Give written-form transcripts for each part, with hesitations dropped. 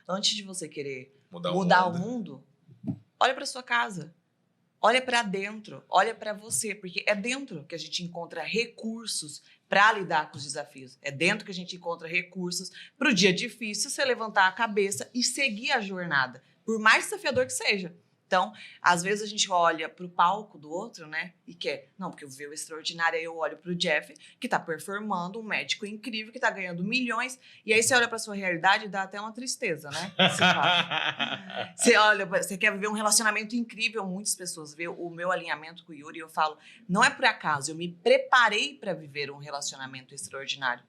antes de você querer Mudar o mundo, olha para sua casa. Olha para dentro, olha para você, porque é dentro que a gente encontra recursos para lidar com os desafios. É dentro que a gente encontra recursos para o dia difícil, você levantar a cabeça e seguir a jornada, por mais desafiador que seja. Então, às vezes a gente olha para o palco do outro, né? E quer, não, porque eu vi o extraordinário, aí eu olho para o Jeff, que está performando, um médico incrível, que está ganhando milhões, e aí você olha para sua realidade e dá até uma tristeza, né? Você fala, você olha, você quer viver um relacionamento incrível, muitas pessoas vê o meu alinhamento com o Yuri, e eu falo, não é por acaso, eu me preparei para viver um relacionamento extraordinário.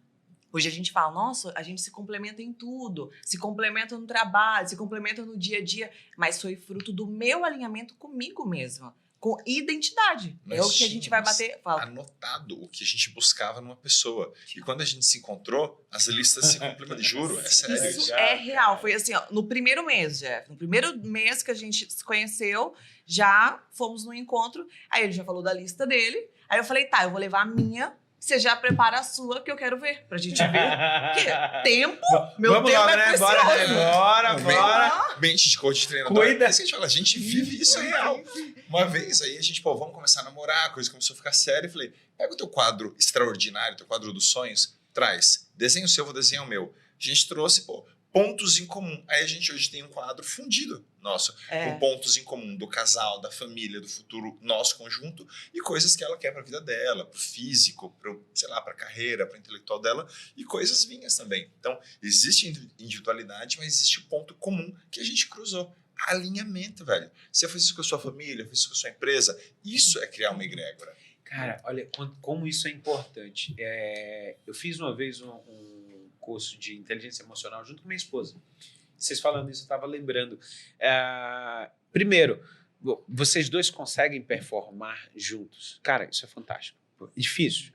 Hoje a gente fala, nossa, a gente se complementa em tudo, se complementa no trabalho, se complementa no dia a dia, mas foi fruto do meu alinhamento comigo mesma, com identidade. É o que a gente vai bater. Fala. Anotado o que a gente buscava numa pessoa. E quando a gente se encontrou, as listas se complementam. Juro, é sério. Isso é real. Foi assim, ó, no primeiro mês, Jeff. No primeiro mês que a gente se conheceu, já fomos no encontro. Aí ele já falou da lista dele. Aí eu falei, tá, eu vou levar a minha. Você já prepara a sua, que eu quero ver, pra gente ver. Porque tempo, meu Vamos tempo logo, é né? precioso. Bora. Mente de coach de treinador. Cuida. É isso que a gente fala, a gente vive isso real. Uma vez aí a gente, vamos começar a namorar, a coisa começou a ficar séria. Eu falei, pega o teu quadro extraordinário, teu quadro dos sonhos, traz. Desenha o seu, vou desenhar o meu. A gente trouxe, pontos em comum. Aí a gente hoje tem um quadro fundido nosso, com pontos em comum do casal, da família, do futuro nosso conjunto e coisas que ela quer para a vida dela, para o físico, para a carreira, para o intelectual dela e coisas minhas também. Então, existe individualidade, mas existe o ponto comum que a gente cruzou. Alinhamento, velho. Você fez isso com a sua família, fez isso com a sua empresa. Isso é criar uma egrégora. Cara, olha como isso é importante. Eu fiz uma vez um curso de inteligência emocional junto com minha esposa. Vocês falando isso, eu estava lembrando. Primeiro, vocês dois conseguem performar juntos. Cara, isso é fantástico. Difícil.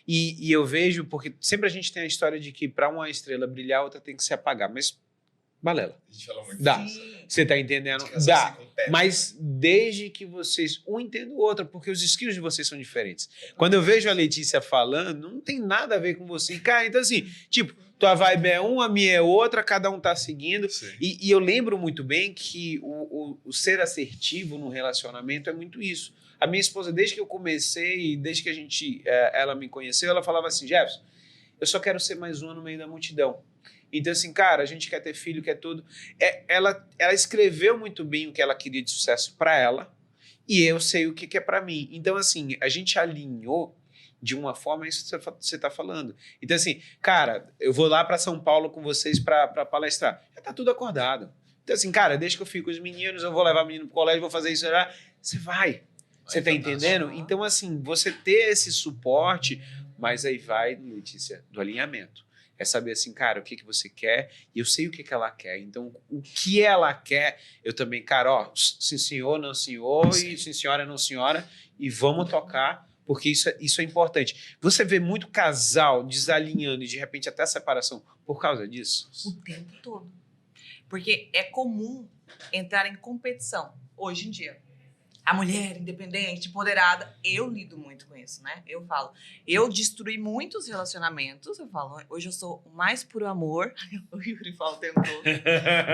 E eu vejo, porque sempre a gente tem a história de que para uma estrela brilhar, a outra tem que se apagar. Mas, balela. A gente fala muito dá. disso. Você tá entendendo? Dá. Mas desde que vocês um entendam o outro, porque os skills de vocês são diferentes. Quando eu vejo a Letícia falando, não tem nada a ver com você. Cara, então assim, tipo, tua vibe é uma, a minha é outra, cada um tá seguindo. E eu lembro muito bem que o ser assertivo no relacionamento é muito isso. A minha esposa, desde que eu comecei, desde que ela me conheceu, ela falava assim, Jefferson, eu só quero ser mais uma no meio da multidão. Então, assim, cara, a gente quer ter filho, quer tudo. Ela escreveu muito bem o que ela queria de sucesso para ela e eu sei o que é para mim. Então, assim, a gente alinhou de uma forma isso que você está falando. Então, assim, cara, eu vou lá para São Paulo com vocês para palestrar. Já tá tudo acordado. Então, assim, cara, desde que eu fico com os meninos, eu vou levar o menino pro colégio, vou fazer isso lá. Você vai. Você tá entendendo? Então, assim, você ter esse suporte, mas aí vai, Letícia, do alinhamento. É saber assim, cara, o que você quer e eu sei o que ela quer. Então, o que ela quer, eu também, cara, sim senhor, não senhor, e sim senhora, não senhora, e vamos tocar, porque isso é importante. Você vê muito casal desalinhando e de repente até separação por causa disso? O tempo todo. Porque é comum entrar em competição hoje em dia. A mulher independente, empoderada, eu lido muito com isso, né? Eu falo, eu destruí muitos relacionamentos, eu falo, hoje eu sou o mais puro amor, o Yuri fala o tempo todo.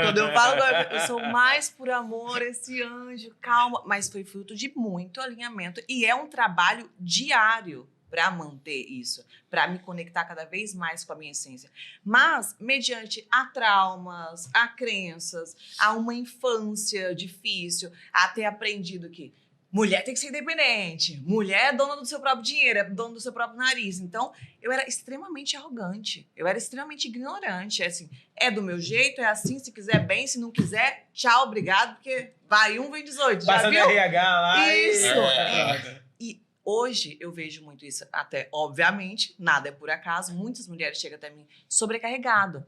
Quando eu falo, eu sou o mais puro amor, esse anjo, calma, mas foi fruto de muito alinhamento e é um trabalho diário para manter isso, para me conectar cada vez mais com a minha essência. Mas, mediante a traumas, a crenças, a uma infância difícil, a ter aprendido que mulher tem que ser independente, mulher é dona do seu próprio dinheiro, é dona do seu próprio nariz. Então, eu era extremamente arrogante, eu era extremamente ignorante. É assim, é do meu jeito, é assim, se quiser bem, se não quiser, tchau, obrigado, porque vai 1, vem 18, já passa viu? Passa RH lá Isso, E hoje eu vejo muito isso, até, obviamente, nada é por acaso, muitas mulheres chegam até mim sobrecarregado,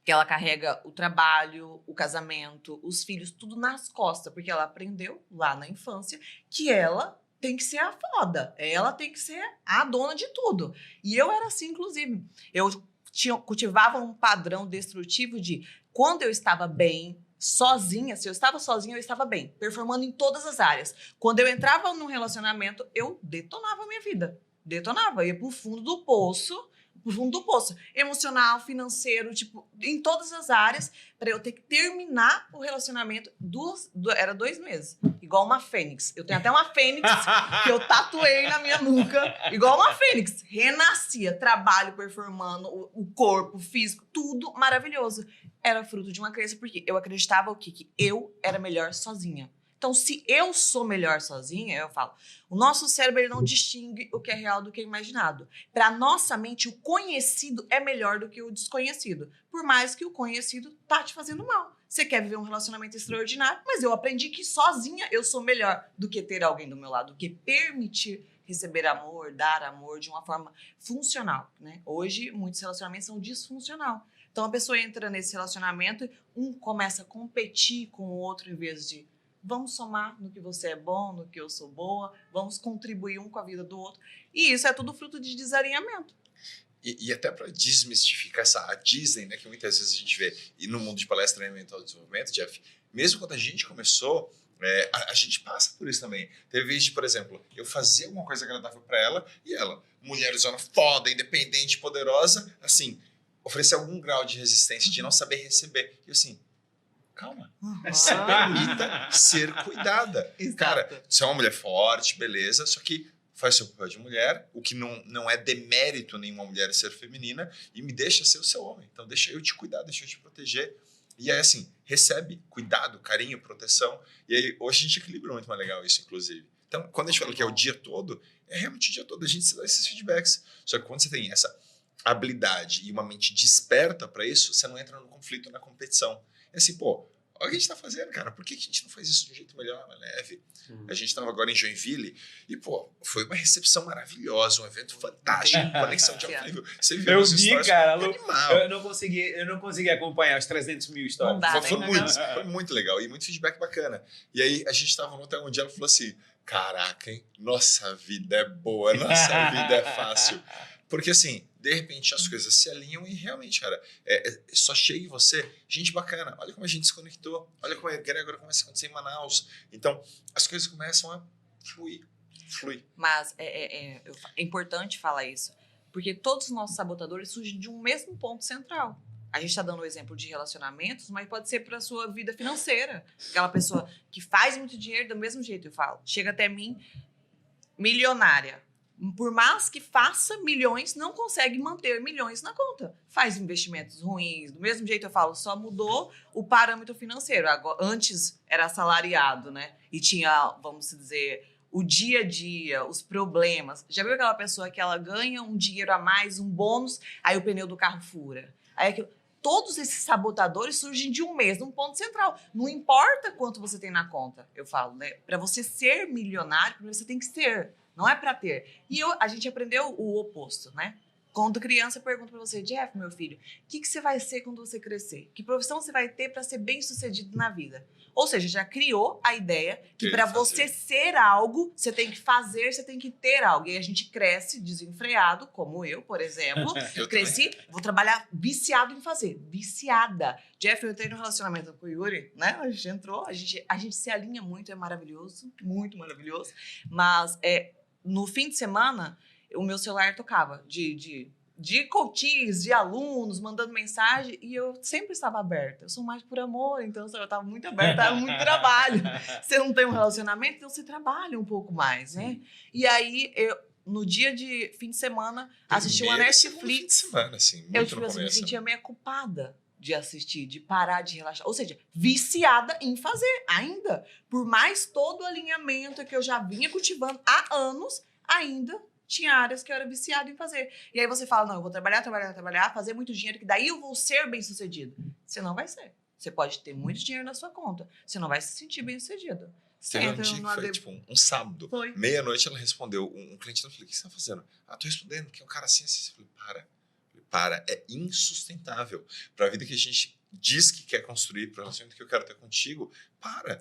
que ela carrega o trabalho, o casamento, os filhos, tudo nas costas, porque ela aprendeu lá na infância que ela tem que ser a foda, ela tem que ser a dona de tudo. E eu era assim, inclusive. Eu cultivava um padrão destrutivo de, quando eu estava bem, sozinha, se eu estava sozinha, eu estava bem, performando em todas as áreas. Quando eu entrava num relacionamento, eu detonava a minha vida. Detonava, ia pro fundo do poço, pro fundo do poço. Emocional, financeiro, tipo, em todas as áreas, para eu ter que terminar o relacionamento. Era 2 meses. Igual uma fênix. Eu tenho até uma fênix que eu tatuei na minha nuca. Igual uma fênix. Renascia. Trabalho performando, o corpo, o físico, tudo maravilhoso. Era fruto de uma crença, porque eu acreditava o quê? Que eu era melhor sozinha. Então, se eu sou melhor sozinha, eu falo, o nosso cérebro ele não distingue o que é real do que é imaginado. Para nossa mente, o conhecido é melhor do que o desconhecido. Por mais que o conhecido tá te fazendo mal. Você quer viver um relacionamento extraordinário, mas eu aprendi que sozinha eu sou melhor do que ter alguém do meu lado, do que permitir receber amor, dar amor de uma forma funcional, né? Hoje, muitos relacionamentos são disfuncional. Então, a pessoa entra nesse relacionamento e um começa a competir com o outro em vez de vamos somar no que você é bom, no que eu sou boa, vamos contribuir um com a vida do outro. E isso é tudo fruto de desalinhamento. E até para desmistificar a Disney, né, que muitas vezes a gente vê, e no mundo de palestra e mental desenvolvimento, Jeff, mesmo quando a gente começou, a gente passa por isso também. Teve vez de, por exemplo, eu fazer alguma coisa agradável para ela, e ela, mulherzona foda, independente, poderosa, assim, oferecer algum grau de resistência, de não saber receber. E assim, calma. Se permita ser cuidada. Exato. Cara, você é uma mulher forte, beleza, só que faz seu papel de mulher, o que não é demérito nenhuma mulher ser feminina, e me deixa ser o seu homem. Então deixa eu te cuidar, deixa eu te proteger. E aí assim, recebe cuidado, carinho, proteção. E aí hoje a gente equilibra muito mais legal isso, inclusive. Então, quando a gente fala que é o dia todo, é realmente o dia todo. A gente se dá esses feedbacks. Só que quando você tem essa habilidade e uma mente desperta para isso, você não entra no conflito, na competição. É assim, pô, olha o que a gente tá fazendo, cara. Por que a gente não faz isso de um jeito melhor, mais leve? A gente tava agora em Joinville e, pô, foi uma recepção maravilhosa, um evento fantástico, conexão de alto nível. Você viu Eu os vi, stories? cara. Animal. Eu não consegui acompanhar os 300 mil stories. Não dá, Foi né? foi muito legal e muito feedback bacana. E aí a gente tava no hotel um dia, ela falou assim, caraca, hein? Nossa vida é boa, nossa vida é fácil. Porque assim, de repente as coisas se alinham e realmente, cara, só chega em você gente bacana. Olha como a gente se conectou. Olha como a Gregor começa a acontecer em Manaus. Então, as coisas começam a fluir. Mas é importante falar isso, porque todos os nossos sabotadores surgem de um mesmo ponto central. A gente está dando o exemplo de relacionamentos, mas pode ser para a sua vida financeira. Aquela pessoa que faz muito dinheiro do mesmo jeito, eu falo. Chega até mim, milionária. Por mais que faça milhões, não consegue manter milhões na conta. Faz investimentos ruins. Do mesmo jeito eu falo, só mudou o parâmetro financeiro. Agora, antes era assalariado, né? E tinha, vamos dizer, o dia a dia, os problemas. Já viu aquela pessoa que ela ganha um dinheiro a mais, um bônus, aí o pneu do carro fura? Aí aquilo... Todos esses sabotadores surgem de um mesmo ponto central. Não importa quanto você tem na conta, eu falo, né? Para você ser milionário, você tem que ser. Não é para ter. E a gente aprendeu o oposto, né? Quando criança, eu pergunto para você, Jeff, meu filho, o que você vai ser quando você crescer? Que profissão você vai ter para ser bem-sucedido na vida? Ou seja, já criou a ideia que para você ser algo, você tem que fazer, você tem que ter algo. E a gente cresce desenfreado, como eu, por exemplo. Cresci, vou trabalhar viciado em fazer. Viciada. Jeff, eu entrei no relacionamento com o Yuri, né? A gente entrou, a gente se alinha muito, é maravilhoso, muito maravilhoso. Mas no fim de semana, o meu celular tocava de coaches, de alunos, mandando mensagem, e eu sempre estava aberta. Eu sou mais por amor, então eu estava muito aberta, era muito trabalho. Você não tem um relacionamento, então você trabalha um pouco mais, né? E aí, no dia de fim de semana, assisti uma Netflix. Fim de semana, assim, muito eu me sentia meio culpada de assistir, de parar de relaxar. Ou seja, viciada em fazer ainda. Por mais todo o alinhamento que eu já vinha cultivando há anos, ainda tinha áreas que eu era viciada em fazer. E aí você fala, não, eu vou trabalhar, fazer muito dinheiro, que daí eu vou ser bem-sucedido. Você não vai ser. Você pode ter muito dinheiro na sua conta. Você não vai se sentir bem-sucedido. Teve um dia que foi, tipo, um sábado. Foi. Meia-noite ela respondeu. Um cliente dela falou, o que você tá fazendo? Tô respondendo, que é um cara assim. Eu falei, para. É insustentável. Para a vida que a gente diz que quer construir, para o relacionamento que eu quero ter contigo,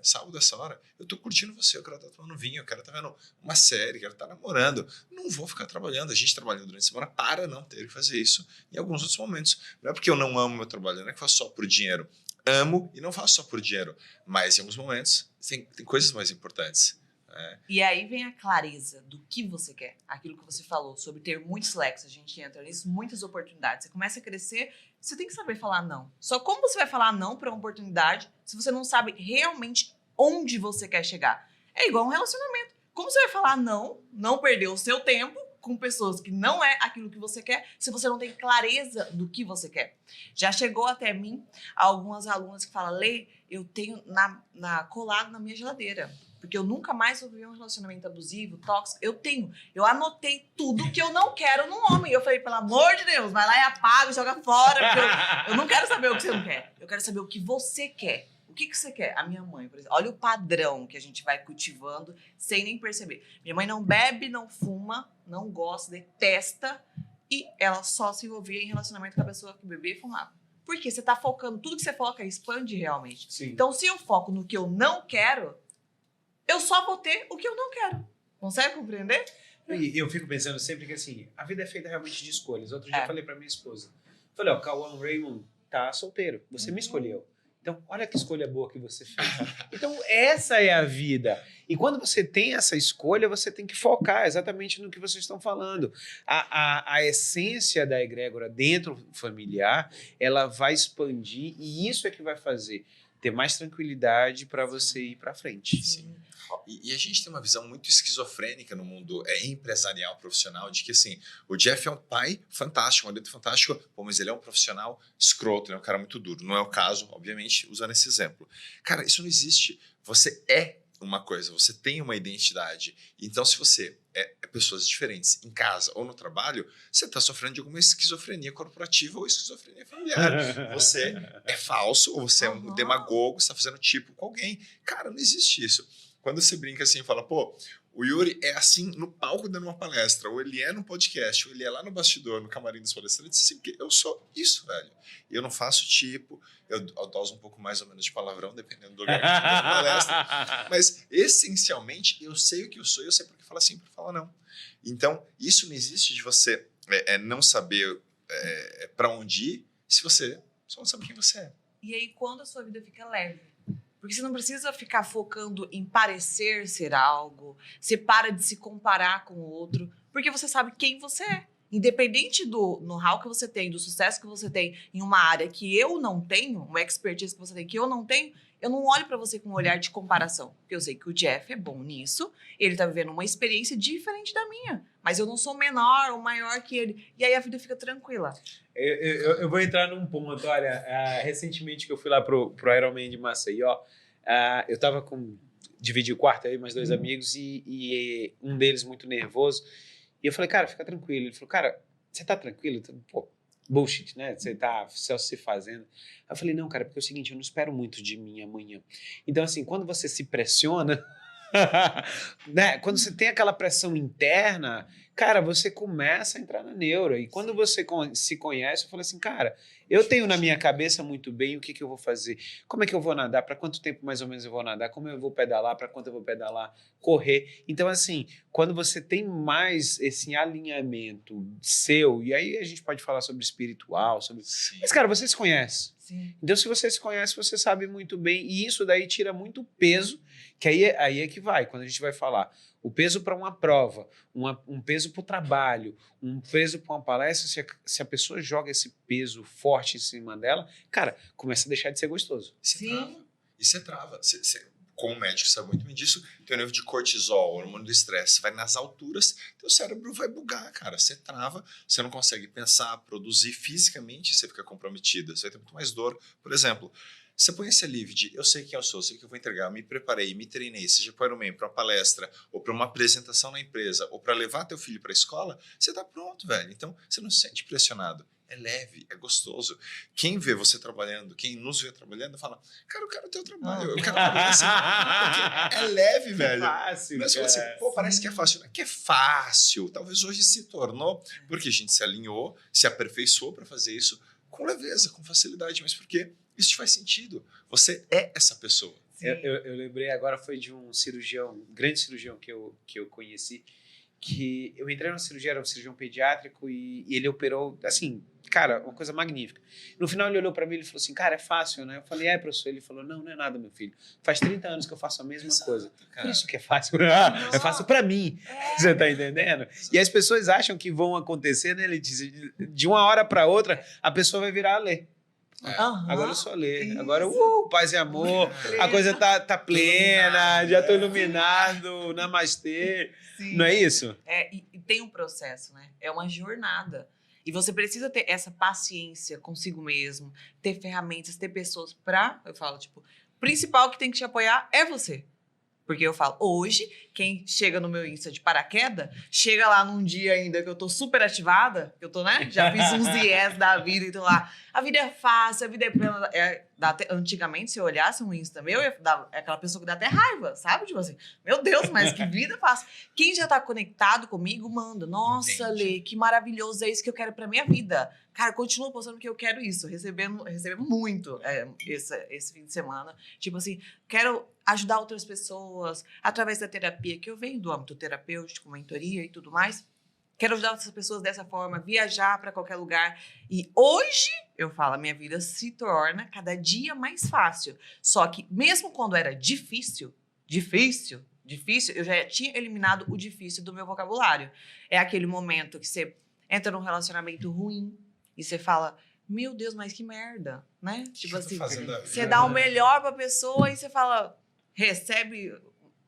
salgo dessa hora. Eu tô curtindo você, eu quero estar tomando vinho, eu quero estar vendo uma série, quero estar namorando. Não vou ficar trabalhando. A gente trabalhando durante a semana para não ter que fazer isso em alguns outros momentos. Não é porque eu não amo meu trabalho, não é que eu faço só por dinheiro. Amo e não faço só por dinheiro. Mas em alguns momentos tem coisas mais importantes. E aí vem a clareza do que você quer. Aquilo que você falou sobre ter muitos leques, a gente entra nisso, muitas oportunidades. Você começa a crescer, você tem que saber falar não. Só como você vai falar não para uma oportunidade se você não sabe realmente onde você quer chegar? É igual um relacionamento. Como você vai falar não perder o seu tempo com pessoas que não é aquilo que você quer, se você não tem clareza do que você quer? Já chegou até mim algumas alunas que falam, Lê, eu tenho colado na minha geladeira, porque eu nunca mais vou viver um relacionamento abusivo, tóxico. Eu anotei tudo que eu não quero num homem. Eu falei, pelo amor de Deus, vai lá e apaga, joga fora, porque eu não quero saber o que você não quer. Eu quero saber o que você quer. O que você quer? A minha mãe, por exemplo. Olha o padrão que a gente vai cultivando sem nem perceber. Minha mãe não bebe, não fuma, não gosta, detesta. E ela só se envolvia em relacionamento com a pessoa que bebia e fumava. Porque você tá focando, tudo que você foca expande realmente. Sim. Então, se eu foco no que eu não quero, eu só vou ter o que eu não quero. Consegue compreender? E eu fico pensando sempre que assim, a vida é feita realmente de escolhas. Outro dia eu falei pra minha esposa. Falei, ó, Cauã Raymond tá solteiro. Você me escolheu. Então, olha que escolha boa que você fez. Então, essa é a vida. E quando você tem essa escolha, você tem que focar exatamente no que vocês estão falando. A essência da egrégora dentro familiar, ela vai expandir e isso é que vai fazer ter mais tranquilidade para você ir para frente. Sim. E a gente tem uma visão muito esquizofrênica no mundo empresarial, profissional, de que assim, o Jeff é um pai fantástico, um marido fantástico, pô, mas ele é um profissional escroto, ele é um cara muito duro. Não é o caso, obviamente, usando esse exemplo. Cara, isso não existe. Você é uma coisa, você tem uma identidade. Então, se você é pessoas diferentes em casa ou no trabalho, você está sofrendo de alguma esquizofrenia corporativa ou esquizofrenia familiar. Você é falso ou você é um demagogo, você está fazendo tipo com alguém. Cara, não existe isso. Quando você brinca assim e fala, pô, o Yuri é assim no palco dando uma palestra, ou ele é no podcast, ou ele é lá no bastidor, no camarim dos palestrantes, assim, porque eu sou isso, velho. Eu não faço tipo, eu doso um pouco mais ou menos de palavrão, dependendo do lugar que eu tô na palestra. Mas, essencialmente, eu sei o que eu sou e eu sei porque fala sim, porque fala não. Então, isso não existe de você não saber para onde ir, se você só não sabe quem você é. E aí, quando a sua vida fica leve? Porque você não precisa ficar focando em parecer ser algo. Você para de se comparar com o outro. Porque você sabe quem você é. Independente do know-how que você tem, do sucesso que você tem em uma área que eu não tenho, uma expertise que você tem que eu não tenho, eu não olho para você com um olhar de comparação. Porque eu sei que o Jeff é bom nisso, ele tá vivendo uma experiência diferente da minha. Mas eu não sou menor ou maior que ele. E aí a vida fica tranquila. Eu vou entrar num ponto, olha, recentemente que eu fui lá pro Ironman de Maceió, eu tava dividi o quarto aí, mais dois amigos, e um deles muito nervoso, e eu falei, cara, fica tranquilo. Ele falou, cara, você tá tranquilo? Pô, bullshit, né? Você tá só se fazendo. Eu falei, não, cara, porque é o seguinte, eu não espero muito de mim amanhã. Então, assim, quando você se pressiona, né? Quando você tem aquela pressão interna, cara, você começa a entrar na neura. E quando você se conhece, eu falo assim, cara, eu tenho na minha cabeça muito bem o que eu vou fazer. Como é que eu vou nadar? Para quanto tempo mais ou menos eu vou nadar? Como eu vou pedalar? Para quanto eu vou pedalar? Correr. Então, assim, quando você tem mais esse alinhamento seu, e aí a gente pode falar sobre espiritual, sobre... Mas, cara, você se conhece. Sim. Então, se você se conhece, você sabe muito bem. E isso daí tira muito peso, que aí é que vai, quando a gente vai falar. O peso para uma prova, um peso para o trabalho, um peso para uma palestra, se a pessoa joga esse peso forte em cima dela, cara, começa a deixar de ser gostoso. Sim. E você trava. Você, como médico, sabe muito bem disso, teu nível de cortisol, hormônio do estresse, vai nas alturas, teu cérebro vai bugar, cara. Você trava, você não consegue pensar, produzir fisicamente, você fica comprometido, você vai ter muito mais dor. Por exemplo, você põe esse alívio de eu sei quem eu sou, sei o que eu vou entregar, eu me preparei, me treinei, seja para o Ironman, para uma palestra, ou para uma apresentação na empresa, ou para levar teu filho para a escola, você tá pronto, velho. Então, você não se sente pressionado. É leve, é gostoso. Quem vê você trabalhando, quem nos vê trabalhando, fala, cara, eu quero ter o trabalho, eu quero trabalhar assim. Porque é leve, velho. Fácil, mas você, pô, parece que é fácil. Não é que é fácil. Talvez hoje se tornou, porque a gente se alinhou, se aperfeiçoou para fazer isso com leveza, com facilidade. Mas porque isso te faz sentido. Você é essa pessoa. Eu lembrei agora, foi de um cirurgião, um grande cirurgião que eu conheci, que eu entrei na cirurgia, era um cirurgião pediátrico e ele operou, assim, cara, uma coisa magnífica. No final ele olhou para mim e falou assim, cara, é fácil, né? Eu falei, professor. Ele falou, não é nada, meu filho. Faz 30 anos que eu faço a mesma coisa. Cara. Por isso que é fácil. É fácil para mim. Você tá entendendo? E as pessoas acham que vão acontecer, né, Letícia? De uma hora para outra, a pessoa vai virar a Lê. Agora eu sou Lê. Isso. Agora, paz e amor. A coisa tá plena, já tô iluminado, namastê. Sim. Não é isso? E tem um processo, né? É uma jornada. E você precisa ter essa paciência consigo mesmo, ter ferramentas, ter pessoas eu falo, tipo, o principal que tem que te apoiar é você. Porque eu falo, hoje, quem chega no meu Insta de paraquedas, chega lá num dia ainda que eu tô super ativada, que eu tô, né? Já fiz uns IES da vida e tô lá. A vida é fácil, a vida é plena. Antigamente, se eu olhasse um Insta meu, é aquela pessoa que dá até raiva, sabe? Tipo assim, meu Deus, mas que vida fácil. Quem já tá conectado comigo, manda. Nossa, Lê, que maravilhoso, é isso que eu quero pra minha vida. Cara, continuo postando porque eu quero isso. Recebendo muito esse fim de semana. Tipo assim, quero ajudar outras pessoas através da terapia, que eu venho do âmbito terapêutico, mentoria e tudo mais. Quero ajudar essas pessoas dessa forma, viajar para qualquer lugar. E hoje, eu falo, a minha vida se torna cada dia mais fácil. Só que mesmo quando era difícil, eu já tinha eliminado o difícil do meu vocabulário. É aquele momento que você entra num relacionamento ruim e você fala, meu Deus, mas que merda, né? Tipo assim, você dá o melhor pra pessoa e você fala, recebe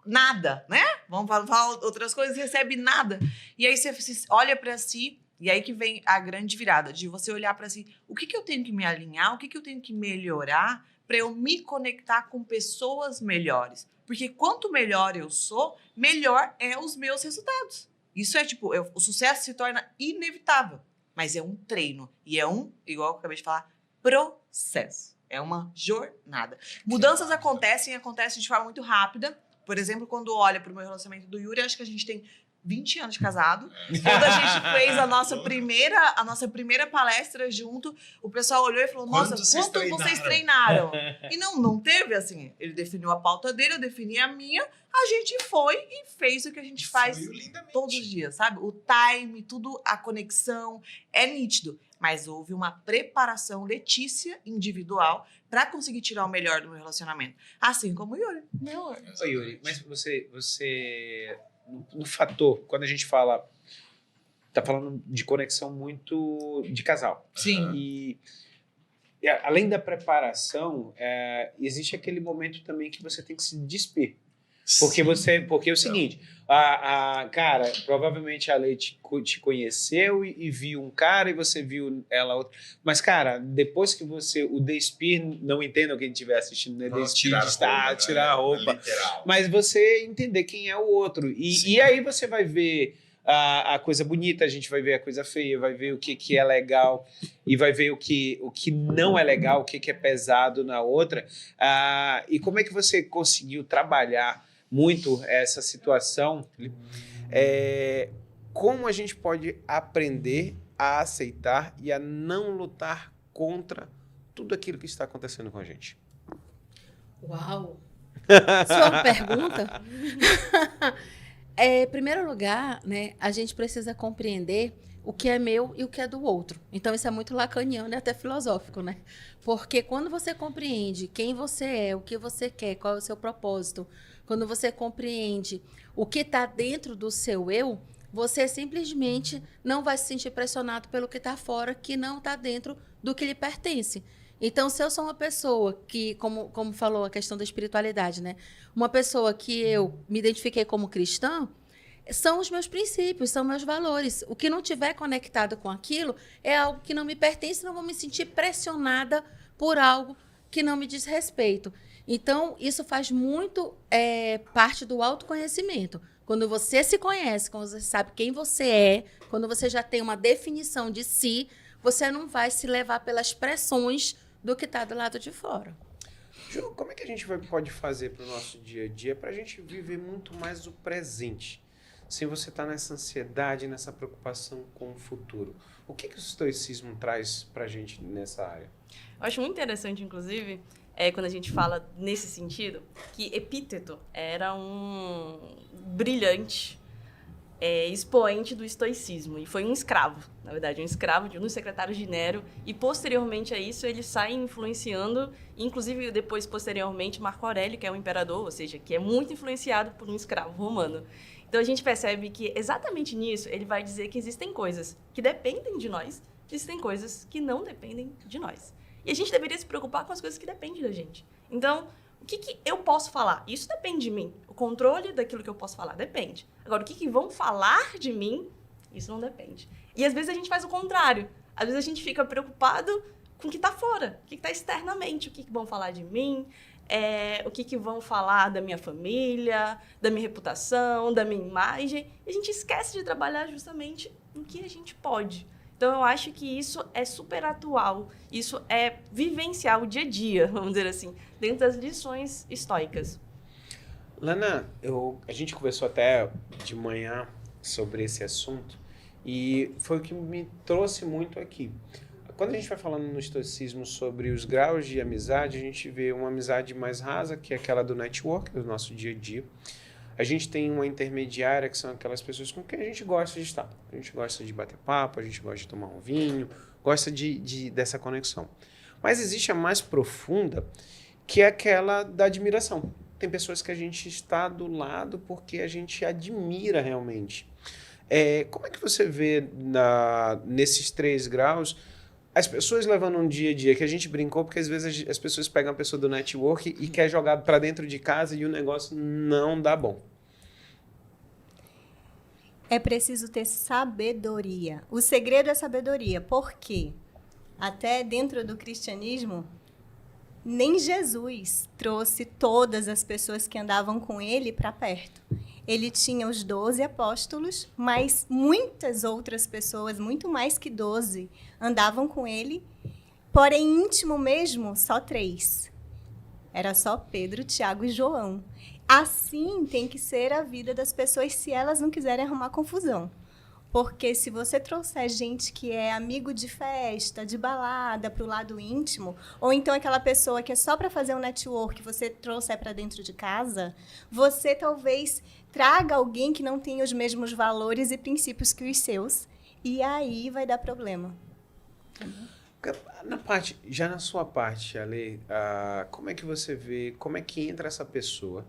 nada, né? Vamos falar outras coisas, recebe nada. E aí você olha pra si, e aí que vem a grande virada, de você olhar pra si, o que eu tenho que me alinhar, o que eu tenho que melhorar pra eu me conectar com pessoas melhores. Porque quanto melhor eu sou, melhor é os meus resultados. Isso é tipo, o sucesso se torna inevitável. Mas é um treino. E é igual eu acabei de falar, processo. É uma jornada. Mudanças acontecem de forma muito rápida. Por exemplo, quando olha para o meu relacionamento do Yuri, acho que a gente tem 20 anos de casado. Quando a gente fez a nossa primeira palestra junto, o pessoal olhou e falou, nossa, quanto vocês treinaram? E não teve assim. Ele definiu a pauta dele, eu defini a minha. A gente foi e fez o que a gente faz todos os dias, sabe? O time, tudo, a conexão, é nítido. Mas houve uma preparação, Letícia, individual, para conseguir tirar o melhor do meu relacionamento. Assim como o Yuri. Ô, Yuri, mas você no fator, quando a gente fala, tá falando de conexão muito de casal. Sim. E além da preparação, existe aquele momento também que você tem que se despir. Porque é o seguinte, cara, provavelmente a Lei te conheceu e viu um cara e você viu ela outro. Mas, cara, depois que o despir, não entenda quem estiver assistindo, né? Despir de tirar a roupa. Literal. Mas você entender quem é o outro. E aí você vai ver a coisa bonita, a gente vai ver a coisa feia, vai ver o que é legal e vai ver o que não é legal, o que é pesado na outra. E como é que você conseguiu trabalhar muito essa situação, como a gente pode aprender a aceitar e a não lutar contra tudo aquilo que está acontecendo com a gente? Uau! Sua pergunta? Em primeiro lugar, né, a gente precisa compreender o que é meu e o que é do outro. Então, isso é muito lacaniano e até filosófico, né? Porque quando você compreende quem você é, o que você quer, qual é o seu propósito, quando você compreende o que está dentro do seu eu, você simplesmente não vai se sentir pressionado pelo que está fora, que não está dentro do que lhe pertence. Então, se eu sou uma pessoa que, como falou a questão da espiritualidade, né? Uma pessoa que eu me identifiquei como cristã, são os meus princípios, são meus valores. O que não tiver conectado com aquilo é algo que não me pertence, não vou me sentir pressionada por algo que não me diz respeito. Então, isso faz muito parte do autoconhecimento. Quando você se conhece, quando você sabe quem você é, quando você já tem uma definição de si, você não vai se levar pelas pressões do que está do lado de fora. Ju, como é que a gente pode fazer para o nosso dia a dia para a gente viver muito mais o presente? Sem você estar nessa ansiedade, nessa preocupação com o futuro. O que o estoicismo traz para a gente nessa área? Eu acho muito interessante, inclusive, quando a gente fala nesse sentido, que Epíteto era um brilhante expoente do estoicismo, e foi um escravo, na verdade, um escravo de um dos secretários de Nero, e posteriormente a isso ele sai influenciando, inclusive depois, posteriormente, Marco Aurélio, que é o imperador, ou seja, que é muito influenciado por um escravo romano. Então a gente percebe que exatamente nisso ele vai dizer que existem coisas que dependem de nós, existem coisas que não dependem de nós. E a gente deveria se preocupar com as coisas que dependem da gente. Então, o que eu posso falar? Isso depende de mim. O controle daquilo que eu posso falar depende. Agora, o que vão falar de mim, isso não depende. E às vezes a gente faz o contrário. Às vezes a gente fica preocupado com o que está fora, o que está externamente, o que vão falar de mim, o que vão falar da minha família, da minha reputação, da minha imagem. E a gente esquece de trabalhar justamente no que a gente pode. Então, eu acho que isso é super atual, isso é vivenciar o dia a dia, vamos dizer assim, dentro das lições estoicas. Lana, a gente conversou até de manhã sobre esse assunto e foi o que me trouxe muito aqui. Quando a gente vai falando no estoicismo sobre os graus de amizade, a gente vê uma amizade mais rasa, que é aquela do network, do nosso dia a dia. A gente tem uma intermediária, que são aquelas pessoas com quem a gente gosta de estar. A gente gosta de bater papo, a gente gosta de tomar um vinho, gosta dessa conexão. Mas existe a mais profunda, que é aquela da admiração. Tem pessoas que a gente está do lado porque a gente admira realmente. Como é que você vê nesses 3 graus as pessoas levando um dia a dia, que a gente brincou, porque às vezes as pessoas pegam a pessoa do network e quer jogar para dentro de casa e o negócio não dá bom. É preciso ter sabedoria. O segredo é sabedoria. Por quê? Até dentro do cristianismo, nem Jesus trouxe todas as pessoas que andavam com ele para perto. Ele tinha os 12 apóstolos, mas muitas outras pessoas, muito mais que 12, andavam com ele. Porém, íntimo mesmo, só 3. Era só Pedro, Tiago e João. Assim tem que ser a vida das pessoas se elas não quiserem arrumar confusão. Porque se você trouxer gente que é amigo de festa, de balada, para o lado íntimo, ou então aquela pessoa que é só para fazer um network, você trouxer para dentro de casa, você talvez traga alguém que não tenha os mesmos valores e princípios que os seus, e aí vai dar problema. Já na sua parte, Ale, como é que você vê, como é que entra essa pessoa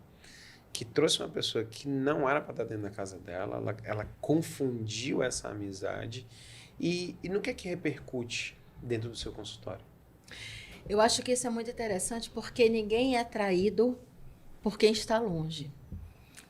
que trouxe uma pessoa que não era para estar dentro da casa dela, ela confundiu essa amizade e no que é que repercute dentro do seu consultório? Eu acho que isso é muito interessante porque ninguém é atraído por quem está longe.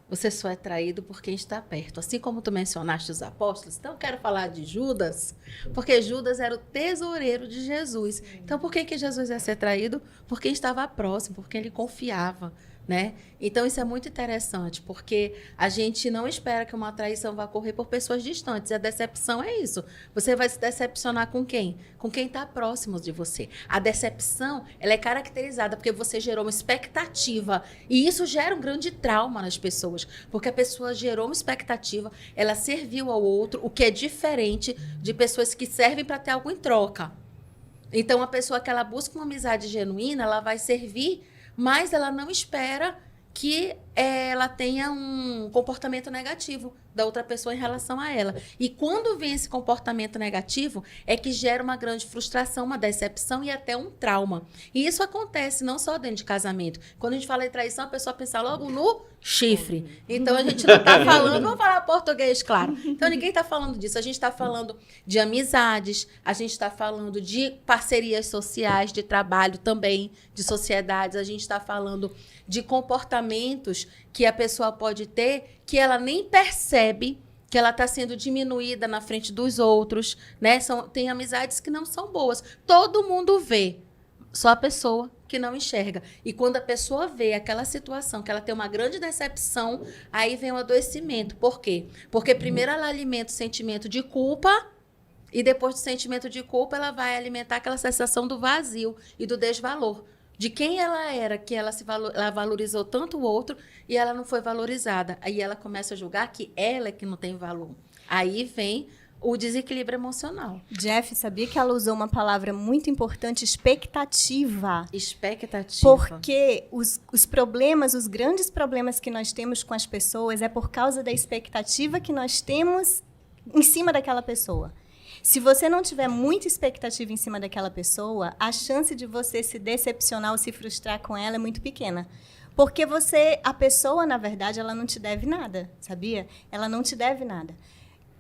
Você só é traído por quem está perto. Assim como tu mencionaste os apóstolos, então eu quero falar de Judas, porque Judas era o tesoureiro de Jesus. Então por que Jesus ia ser traído? Por quem estava próximo, por quem ele confiava. Né? Então isso é muito interessante, porque a gente não espera que uma traição vá ocorrer por pessoas distantes. A decepção é isso. Você vai se decepcionar com quem? Com quem está próximo de você. A decepção, ela é caracterizada porque você gerou uma expectativa e isso gera um grande trauma nas pessoas, porque a pessoa gerou uma expectativa, ela serviu ao outro, o que é diferente de pessoas que servem para ter algo em troca. Então a pessoa que ela busca uma amizade genuína, ela vai servir, mas ela não espera que ela tenha um comportamento negativo da outra pessoa em relação a ela. E quando vem esse comportamento negativo, é que gera uma grande frustração, uma decepção e até um trauma. E isso acontece não só dentro de casamento. Quando a gente fala em traição, a pessoa pensa logo no chifre. Então, a gente não está falando... Vamos falar português, claro. Então, ninguém está falando disso. A gente está falando de amizades, a gente está falando de parcerias sociais, de trabalho também, de sociedades. A gente está falando de comportamentos que a pessoa pode ter que ela nem percebe que ela está sendo diminuída na frente dos outros, né? Tem amizades que não são boas. Todo mundo vê, só a pessoa que não enxerga. E quando a pessoa vê aquela situação, que ela tem uma grande decepção, aí vem o adoecimento. Por quê? Porque primeiro ela alimenta o sentimento de culpa e depois do sentimento de culpa ela vai alimentar aquela sensação do vazio e do desvalor. De quem ela era, que ela valorizou tanto o outro e ela não foi valorizada. Aí ela começa a julgar que ela é que não tem valor. Aí vem o desequilíbrio emocional. Jeff, sabia que ela usou uma palavra muito importante, expectativa? Expectativa. Porque os problemas, os grandes problemas que nós temos com as pessoas é por causa da expectativa que nós temos em cima daquela pessoa. Se você não tiver muita expectativa em cima daquela pessoa, a chance de você se decepcionar ou se frustrar com ela é muito pequena. Porque a pessoa, na verdade, ela não te deve nada, sabia? Ela não te deve nada.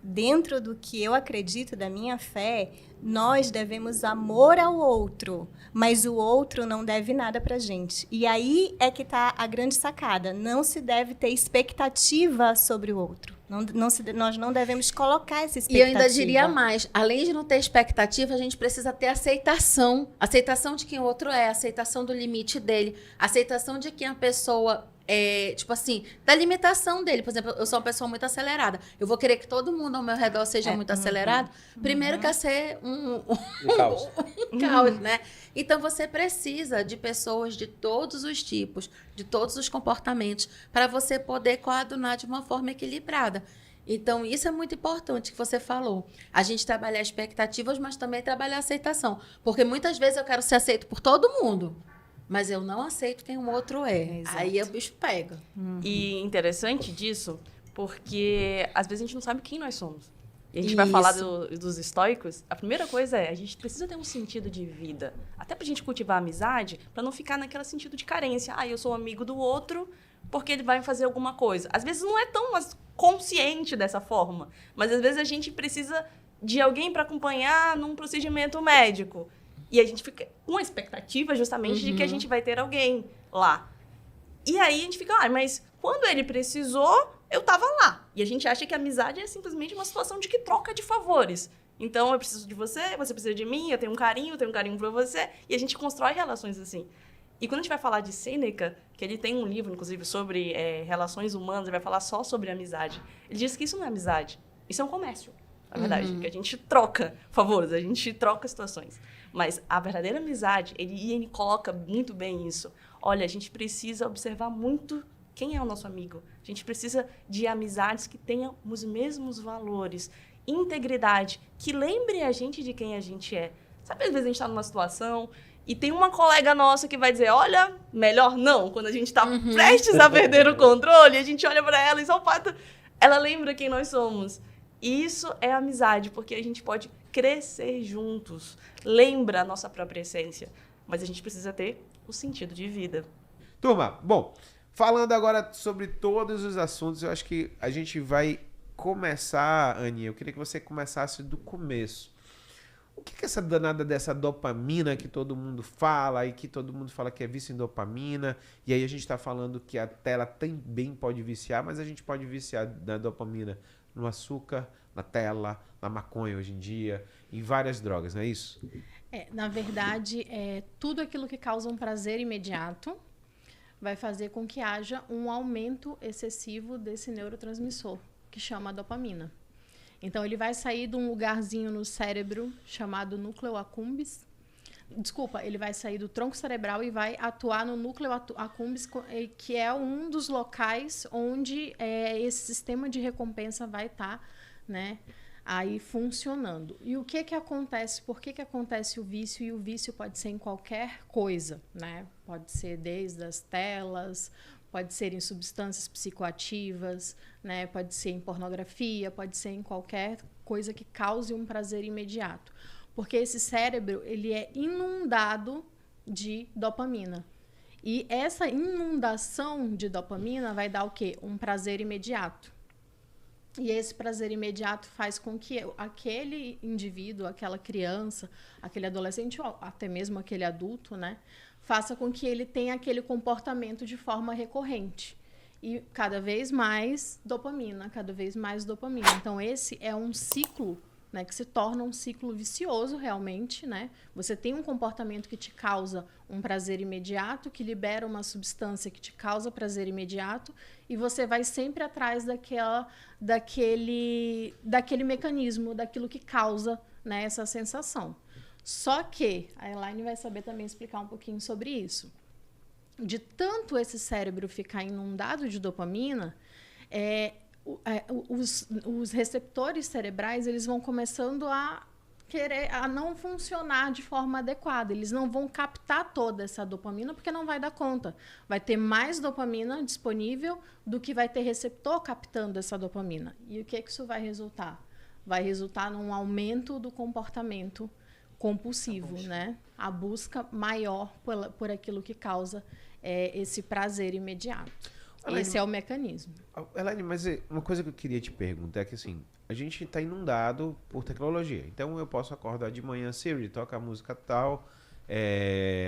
Dentro do que eu acredito, da minha fé, nós devemos amor ao outro, mas o outro não deve nada pra gente. E aí é que está a grande sacada. Não se deve ter expectativa sobre o outro. Nós não devemos colocar essa expectativa. E eu ainda diria mais, além de não ter expectativa, a gente precisa ter aceitação. Aceitação de quem o outro é, aceitação do limite dele, aceitação de quem a pessoa é, tipo assim, da limitação dele. Por exemplo, eu sou uma pessoa muito acelerada. Eu vou querer que todo mundo ao meu redor seja muito acelerado. Primeiro quer ser um caos, né? Então, você precisa de pessoas de todos os tipos, de todos os comportamentos, para você poder coadunar de uma forma equilibrada. Então, isso é muito importante que você falou. A gente trabalhar expectativas, mas também trabalhar aceitação. Porque muitas vezes eu quero ser aceito por todo mundo, mas eu não aceito quem o outro é. Aí o bicho pega. E interessante disso, porque às vezes a gente não sabe quem nós somos. E a gente vai falar dos estoicos. A primeira coisa é, a gente precisa ter um sentido de vida. Até pra gente cultivar a amizade, pra não ficar naquele sentido de carência. Eu sou amigo do outro porque ele vai fazer alguma coisa. Às vezes não é tão consciente dessa forma, mas às vezes a gente precisa de alguém para acompanhar num procedimento médico. E a gente fica com a expectativa justamente de que a gente vai ter alguém lá. E aí a gente fica, mas quando ele precisou, eu tava lá. E a gente acha que a amizade é simplesmente uma situação de que troca de favores. Então, eu preciso de você, você precisa de mim, eu tenho um carinho pra você. E a gente constrói relações assim. E quando a gente vai falar de Sêneca, que ele tem um livro, inclusive, sobre relações humanas, ele vai falar só sobre amizade. Ele diz que isso não é amizade, isso é um comércio, na verdade. Que a gente troca favores, a gente troca situações. Mas a verdadeira amizade, ele coloca muito bem isso. Olha, a gente precisa observar muito quem é o nosso amigo. A gente precisa de amizades que tenham os mesmos valores, integridade, que lembre a gente de quem a gente é. Sabe, às vezes a gente está numa situação e tem uma colega nossa que vai dizer, olha, melhor não. Quando a gente está prestes a perder o controle, a gente olha para ela e só fato, ela lembra quem nós somos. E isso é amizade, porque a gente pode crescer juntos, lembra a nossa própria essência. Mas a gente precisa ter o sentido de vida. Turma, bom, falando agora sobre todos os assuntos, eu acho que a gente vai começar, Aninha, eu queria que você começasse do começo. O que é essa danada dessa dopamina que todo mundo fala e que todo mundo fala que é vício em dopamina? E aí a gente está falando que a tela também pode viciar, mas a gente pode viciar na dopamina no açúcar, na tela, na maconha hoje em dia, em várias drogas, não é isso? Na verdade, tudo aquilo que causa um prazer imediato vai fazer com que haja um aumento excessivo desse neurotransmissor, que chama a dopamina. Então, ele vai sair de um lugarzinho no cérebro chamado núcleo accumbens. Desculpa, ele vai sair do tronco cerebral e vai atuar no núcleo accumbens, que é um dos locais onde esse sistema de recompensa vai estar, né, aí funcionando. E o que acontece? Por que acontece o vício? E o vício pode ser em qualquer coisa, né? Pode ser desde as telas, pode ser em substâncias psicoativas, né? Pode ser em pornografia, pode ser em qualquer coisa que cause um prazer imediato. Porque esse cérebro, ele é inundado de dopamina. E essa inundação de dopamina vai dar o quê? Um prazer imediato. E esse prazer imediato faz com que aquele indivíduo, aquela criança, aquele adolescente, ou até mesmo aquele adulto, né, faça com que ele tenha aquele comportamento de forma recorrente. E cada vez mais dopamina, cada vez mais dopamina. Então, esse é um ciclo, né, que se torna um ciclo vicioso realmente, né? Você tem um comportamento que te causa um prazer imediato, que libera uma substância que te causa prazer imediato, e você vai sempre atrás daquele mecanismo, daquilo que causa, né, essa sensação. Só que a Elaine vai saber também explicar um pouquinho sobre isso. De tanto esse cérebro ficar inundado de dopamina, os receptores cerebrais, eles vão começando a não funcionar de forma adequada. Eles não vão captar toda essa dopamina porque não vai dar conta. Vai ter mais dopamina disponível do que vai ter receptor captando essa dopamina. E o que é que isso vai resultar? Vai resultar num aumento do comportamento compulsivo, né? A busca maior por aquilo que causa esse prazer imediato. Elaine, esse é o mecanismo. Elaine, mas uma coisa que eu queria te perguntar é que, assim, a gente está inundado por tecnologia. Então, eu posso acordar de manhã, Siri, toca a música tal,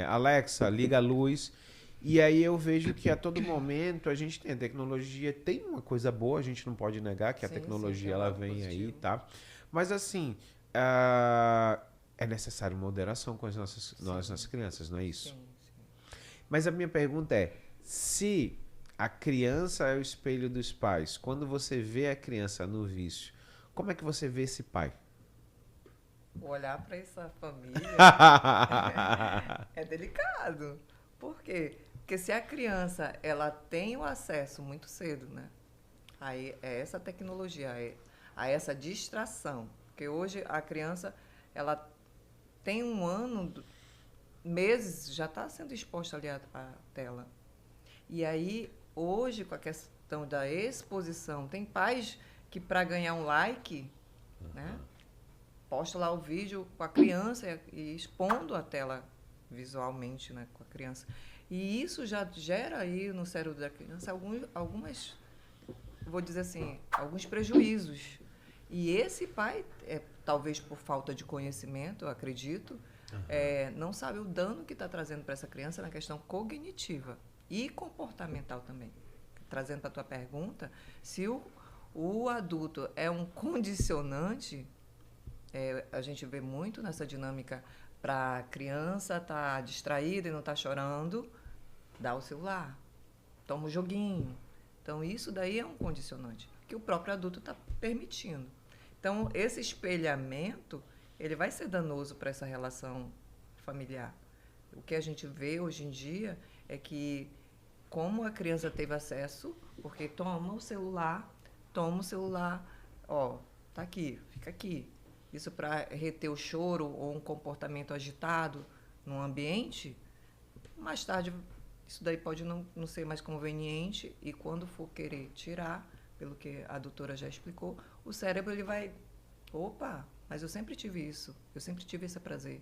Alexa, liga a luz. E aí eu vejo que a todo momento a gente tem a tecnologia, tem uma coisa boa, a gente não pode negar que a tecnologia ela vem aí, tá? Mas, assim, é necessário moderação com as nossas crianças, não é isso? Sim. Mas a minha pergunta é, se a criança é o espelho dos pais, quando você vê a criança no vício, como é que você vê esse pai? Olhar para essa família é delicado. Por quê? Porque se a criança ela tem o acesso muito cedo, né? Aí é essa tecnologia, a essa distração. Porque hoje a criança ela tem 1 ano, meses, já está sendo exposta ali à tela. E aí, hoje, com a questão da exposição, tem pais que, para ganhar um like, né, posta lá o vídeo com a criança e expondo a tela visualmente, né, com a criança. E isso já gera aí no cérebro da criança algumas, vou dizer assim, alguns prejuízos. E esse pai, talvez por falta de conhecimento, eu acredito, não sabe o dano que está trazendo para essa criança na questão cognitiva e comportamental também. Trazendo para a tua pergunta, se o adulto é um condicionante, a gente vê muito nessa dinâmica para a criança estar distraída e não estar chorando, dá o celular, toma o joguinho. Então, isso daí é um condicionante que o próprio adulto está permitindo. Então, esse espelhamento, ele vai ser danoso para essa relação familiar. O que a gente vê hoje em dia é que, como a criança teve acesso, porque toma o celular, ó, tá aqui, fica aqui. Isso para reter o choro ou um comportamento agitado num ambiente, mais tarde isso daí pode não ser mais conveniente e quando for querer tirar, pelo que a doutora já explicou, o cérebro ele vai, opa, mas eu sempre tive isso, eu sempre tive esse prazer.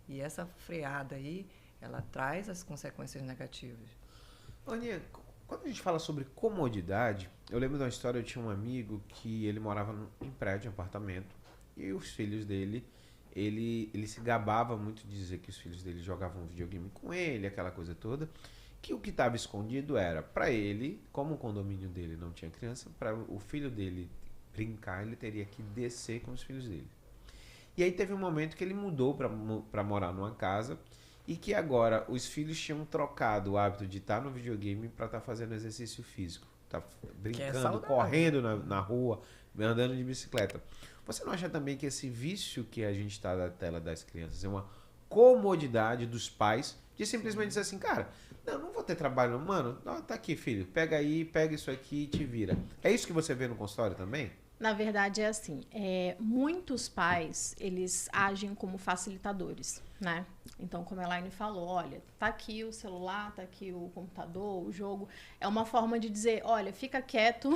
E essa freada aí, ela traz as consequências negativas. Aninha, quando a gente fala sobre comodidade, eu lembro de uma história, eu tinha um amigo que ele morava em prédio, em apartamento, e os filhos dele, ele se gabava muito de dizer que os filhos dele jogavam videogame com ele, aquela coisa toda, que o que estava escondido era, para ele, como o condomínio dele não tinha criança, para o filho dele brincar, ele teria que descer com os filhos dele. E aí teve um momento que ele mudou para morar numa casa e que agora os filhos tinham trocado o hábito de estar no videogame para estar fazendo exercício físico. Tá brincando, correndo na rua, andando de bicicleta. Você não acha também que esse vício que a gente está da tela das crianças é uma comodidade dos pais de simplesmente dizer assim, cara, não vou ter trabalho, mano, tá aqui, filho, pega aí, pega isso aqui e te vira. É isso que você vê no consultório também? Na verdade, é assim, muitos pais, eles agem como facilitadores, né? Então, como a Elaine falou, olha, tá aqui o celular, tá aqui o computador, o jogo. É uma forma de dizer, olha, fica quieto.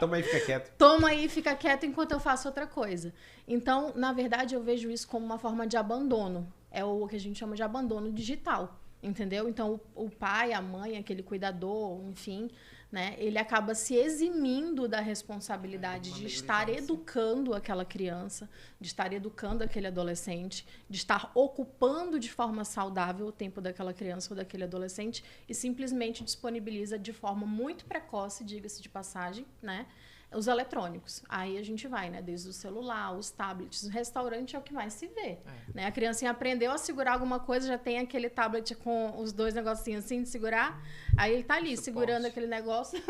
Toma aí, fica quieto. Toma aí, fica quieto enquanto eu faço outra coisa. Então, na verdade, eu vejo isso como uma forma de abandono. É o que a gente chama de abandono digital, entendeu? Então, o pai, a mãe, aquele cuidador, enfim, né, ele acaba se eximindo da responsabilidade de estar educando aquela criança, de estar educando aquele adolescente, de estar ocupando de forma saudável o tempo daquela criança ou daquele adolescente e simplesmente disponibiliza de forma muito precoce, diga-se de passagem, né, os eletrônicos. Aí a gente vai, né, desde o celular, os tablets, o restaurante é o que mais se vê. Né? A criancinha aprendeu a segurar alguma coisa, já tem aquele tablet com os dois negocinhos assim de segurar, aí ele tá ali segurando aquele negócio,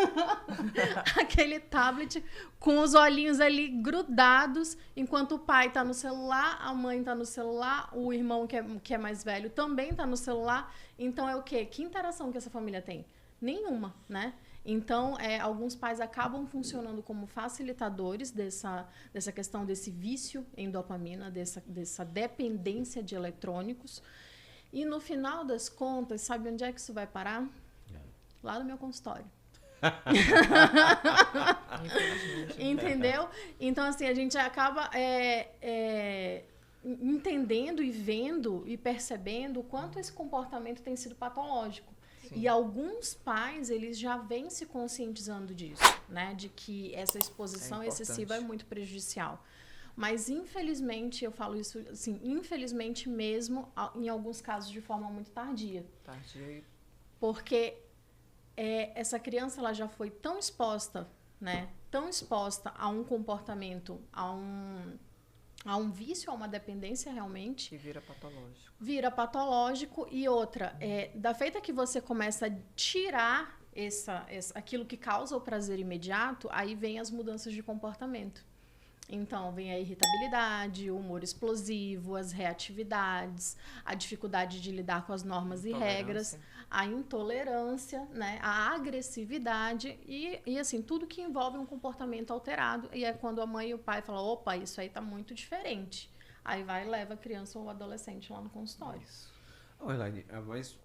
aquele tablet com os olhinhos ali grudados, enquanto o pai tá no celular, a mãe tá no celular, o irmão que é mais velho também tá no celular. Então é o quê? Que interação que essa família tem? Nenhuma, né? Então, alguns pais acabam funcionando como facilitadores dessa questão desse vício em dopamina, dessa dependência de eletrônicos. E no final das contas, sabe onde é que isso vai parar? Lá no meu consultório. Entendeu? Então, assim, a gente acaba entendendo e vendo e percebendo o quanto esse comportamento tem sido patológico. Sim. E alguns pais, eles já vêm se conscientizando disso, né? De que essa exposição excessiva é muito prejudicial. Mas, infelizmente, eu falo isso, assim, infelizmente mesmo, em alguns casos de forma muito tardia. Porque essa criança, ela já foi tão exposta, né? Tão exposta a um comportamento, a um vício, a uma dependência realmente. Que vira patológico. Vira patológico. E outra, da feita que você começa a tirar aquilo que causa o prazer imediato, aí vem as mudanças de comportamento. Então, vem a irritabilidade, o humor explosivo, as reatividades, a dificuldade de lidar com as normas e regras, a intolerância, né, a agressividade e, assim, tudo que envolve um comportamento alterado. E é quando a mãe e o pai falam, opa, isso aí tá muito diferente. Aí vai e leva a criança ou o adolescente lá no consultório. Elaine, mas